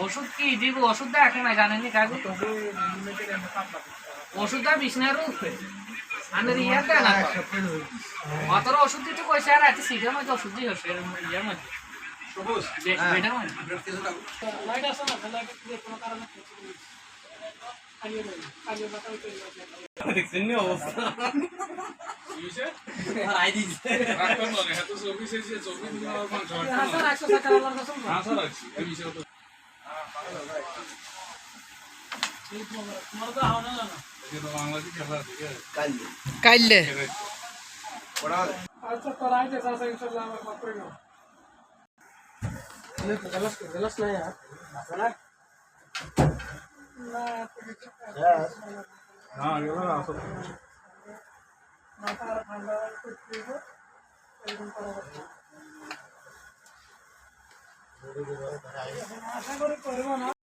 ওষুধ কি দিব? ওষুধ দেয় এখন না জানেনি কাকু, ওষুধ দেয় বিছনার উপরে আমি ইয়ার দেয় না অতর ওষুধ দিতে কইছে আর এত সিটের মধ্যে ওষুধ দিয়ে হচ্ছে ইয়ার মধ্যে বেটার মধ্যে লাইট আসে না লাইট কোনো কারণে দেখছেন না অবস্থা আই দিছে রাখতাম না এত ছবি শেষে ছবি দিনা আর কোন ঝড় না স্যার 100 টাকা আলার কাছে না স্যার আছে এই বিষয় তো ঠিক তোমার তো হাওনা না এটা তো বাংলাদেশি খেলা আছে কাইলে পড়া আচ্ছা পড়াই দে স্যার ইনশাআল্লাহ আমার বাপ করে নাও ये गलत नहीं यार ना हाँ ये वाला आसो माथा ठंडा कुछ पीको एकदम करो आशा करी करबो ना।